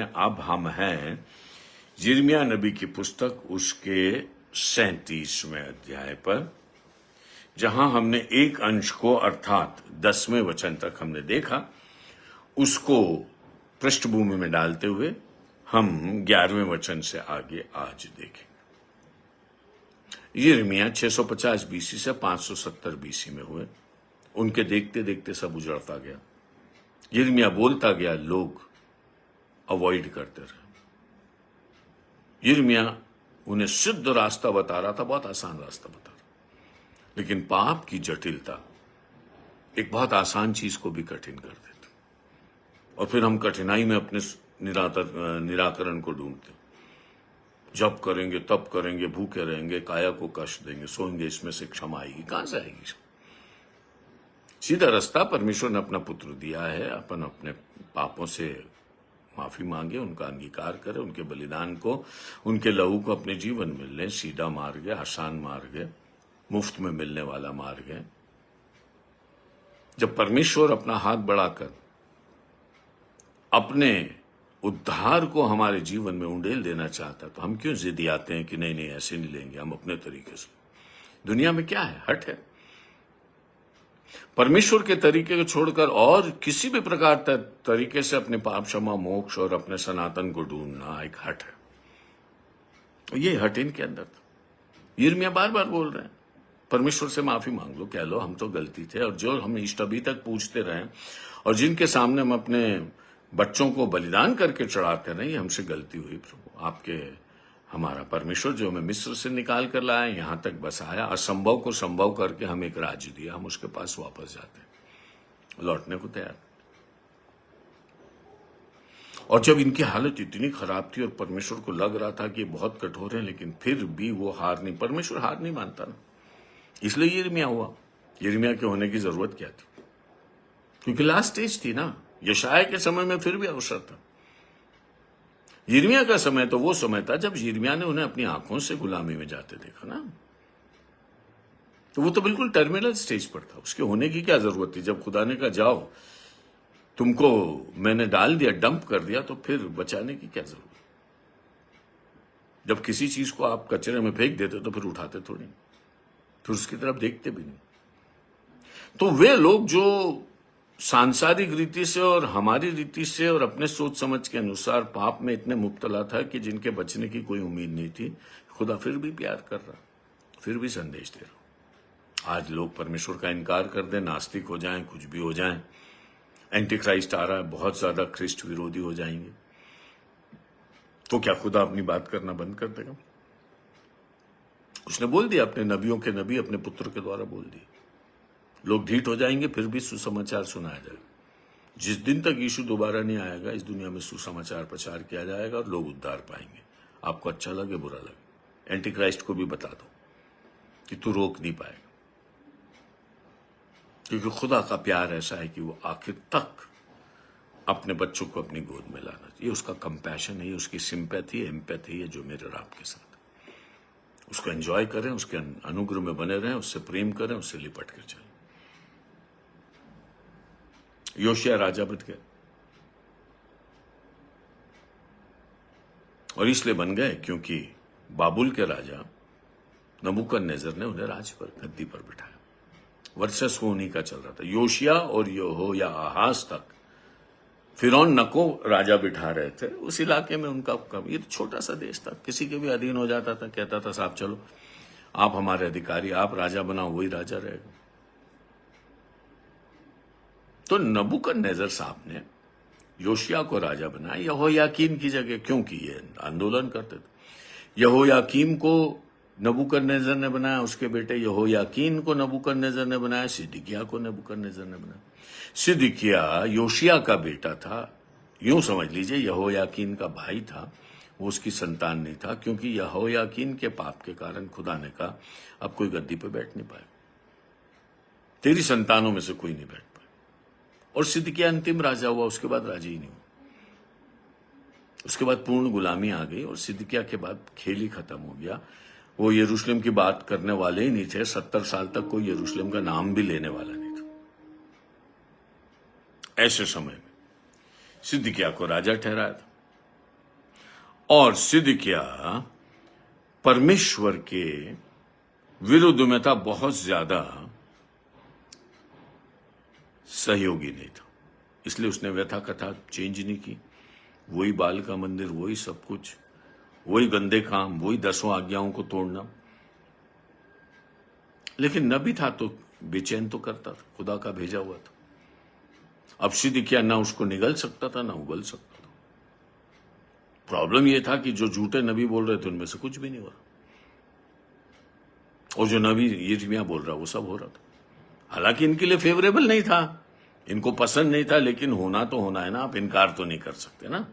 अब हम हैं यिर्मयाह नबी की पुस्तक उसके 37वें अध्याय पर, जहां हमने एक अंश को अर्थात 10वें वचन तक हमने देखा। उसको पृष्ठभूमि में डालते हुए हम 11वें वचन से आगे आज देखेंगे। यिर्मयाह 650 बीसी से 570 बीसी में हुए। उनके देखते देखते सब उजड़ता गया। यिर्मयाह बोलता गया, लोग अवॉइड करते रहे। यिर्मयाह उन्हें सिद्ध रास्ता बता रहा था, बहुत आसान रास्ता बता रहा, लेकिन पाप की जटिलता एक बहुत आसान चीज को भी कठिन कर देती, और फिर हम कठिनाई में अपने निराकरण को ढूंढते। जब करेंगे तब करेंगे, भूखे रहेंगे, काया को कष्ट देंगे, सोएंगे, इसमें से क्षमा आएगी? कहां से आएगी? सीधा रास्ता परमेश्वर ने अपना पुत्र दिया है। अपन अपने पापों से माफी मांगे, उनका अंगीकार करें, उनके बलिदान को, उनके लहू को अपने जीवन में लें। सीधा मार्ग है, आसान मार्ग है, मुफ्त में मिलने वाला मार्ग है। जब परमेश्वर अपना हाथ बढ़ाकर अपने उद्धार को हमारे जीवन में उंडेल देना चाहता, तो हम क्यों जिद्दी आते हैं कि नहीं नहीं ऐसे नहीं लेंगे, हम अपने तरीके से। दुनिया में क्या है? हट है। परमेश्वर के तरीके को छोड़कर और किसी भी प्रकार तरीके से अपने पाप क्षमा, मोक्ष और अपने सनातन को ढूंढना एक हट है। ये हट इनके अंदर था। यिर्मयाह बार बार बोल रहे हैं, परमेश्वर से माफी मांग लो, कह लो हम तो गलती थे, और जो हम इष्ट अभी तक पूछते रहे और जिनके सामने हम अपने बच्चों को बलिदान करके चढ़ाते रहे, हमसे गलती हुई प्रभु। आपके हमारा परमेश्वर जो हमें मिस्र से निकाल कर लाया, यहां तक बसाया, असंभव को संभव करके हमें एक राज्य दिया, हम उसके पास वापस जाते हैं, लौटने को तैयार। और जब इनकी हालत इतनी खराब थी और परमेश्वर को लग रहा था कि बहुत कठोर है, लेकिन फिर भी वो परमेश्वर हार नहीं मानता ना, इसलिए यिर्मयाह हुआ। यिर्मयाह के होने की जरूरत क्या थी? क्योंकि लास्ट स्टेज थी ना। यशायाह के समय में फिर भी अवसर था। यिर्मयाह का समय तो वो समय था जब यिर्मयाह ने उन्हें अपनी आंखों से गुलामी में जाते देखा ना, तो वो तो बिल्कुल टर्मिनल स्टेज पर था। उसके होने की क्या जरूरत थी? जब खुदा ने कहा जाओ, तुमको मैंने डाल दिया, डंप कर दिया, तो फिर बचाने की क्या जरूरत? जब किसी चीज को आप कचरे में फेंक देते तो फिर उठाते थोड़ी, फिर उसकी तरफ देखते भी नहीं। तो वे लोग जो सांसारिक रीति से और हमारी रीति से और अपने सोच समझ के अनुसार पाप में इतने मुब्तला था कि जिनके बचने की कोई उम्मीद नहीं थी, खुदा फिर भी प्यार कर रहा, फिर भी संदेश दे रहा। आज लोग परमेश्वर का इनकार कर दें, नास्तिक हो जाएं, कुछ भी हो जाएं, एंटी क्राइस्ट आ रहा है, बहुत ज्यादा ख्रिस्ट विरोधी हो जाएंगे, तो क्या खुदा अपनी बात करना बंद कर देगा? उसने बोल दिया, अपने नबियों के नबी अपने पुत्र के द्वारा बोल दिया। लोग ढीठ हो जाएंगे, फिर भी सुसमाचार सुनाया जाएगा। जिस दिन तक यीशु दोबारा नहीं आएगा, इस दुनिया में सुसमाचार प्रचार किया जाएगा और लोग उद्धार पाएंगे। आपको अच्छा लगे बुरा लगे, एंटी क्राइस्ट को भी बता दो कि तू रोक नहीं पाएगा, क्योंकि खुदा का प्यार ऐसा है कि वो आखिर तक अपने बच्चों को अपनी गोद में लाना। ये उसका कंपैशन है, उसकी सिंपैथी, एम्पैथी है जो मेरे और आपके साथ। उसको एंजॉय करें, उसके अनुग्रह में बने रहें, उससे प्रेम करें, उससे लिपट कर चलें। योशिया राजा बन गए, और इसलिए बन गए क्योंकि बाबुल के राजा नबूकदनेस्सर ने उन्हें राज पर, गद्दी पर बिठाया। वर्चस्व उन्हीं का चल रहा था। योशिया और यहोयाहाज तक फिरौन नको राजा बिठा रहे थे। उस इलाके में उनका ये तो छोटा सा देश था, किसी के भी अधीन हो जाता था, कहता था साहब चलो आप हमारे अधिकारी, आप राजा बनाओ, वही राजा रहेगा। तो नबूकदनेस्सर साहब ने योशिया को राजा बनाया यहोयाकीम की जगह, क्योंकि ये आंदोलन करते थे। यहोयाकीम को नबूकदनेस्सर ने बनाया, उसके बेटे यहोयाकीन को नबूकदनेस्सर ने बनाया, सिदकिय्याह को नबूकदनेस्सर ने बनाया। सिदकिय्याह योशिया का बेटा था, यूं समझ लीजिए यहोयाकीन का भाई था, वो उसकी संतान नहीं था, क्योंकि यहोयाकीन के पाप के कारण खुदा ने कहा अब कोई गद्दी पे बैठ नहीं पाएगा, तेरी संतानों में से कोई नहीं बैठ। और सिदकिय्याह अंतिम राजा हुआ, उसके बाद राजा ही नहीं हुआ। उसके बाद पूर्ण गुलामी आ गई और सिदकिय्याह के बाद खेल ही खत्म हो गया। वो यरूशलेम की बात करने वाले ही नहीं थे। 70 साल तक कोई यरूशलेम का नाम भी लेने वाला नहीं था। ऐसे समय में सिदकिय्याह को राजा ठहराया था। और सिद्ध किया परमेश्वर के विरुद्ध में था, बहुत ज्यादा सहयोगी नहीं था। इसलिए उसने व्यथा कथा चेंज नहीं की। वही बाल का मंदिर, वही सब कुछ, वही गंदे काम, वही 10 आज्ञाओं को तोड़ना। लेकिन नबी था तो बेचैन तो करता था, खुदा का भेजा हुआ था। अब सिद्ध किया ना उसको निगल सकता था ना उगल सकता था। प्रॉब्लम यह था कि जो झूठे नबी बोल रहे थे उनमें से कुछ भी नहीं हो रहा, और जो नबी यिर्मयाह बोल रहा वो सब हो रहा था। हालांकि इनके लिए फेवरेबल नहीं था, इनको पसंद नहीं था, लेकिन होना तो होना है ना, आप इनकार तो नहीं कर सकते ना।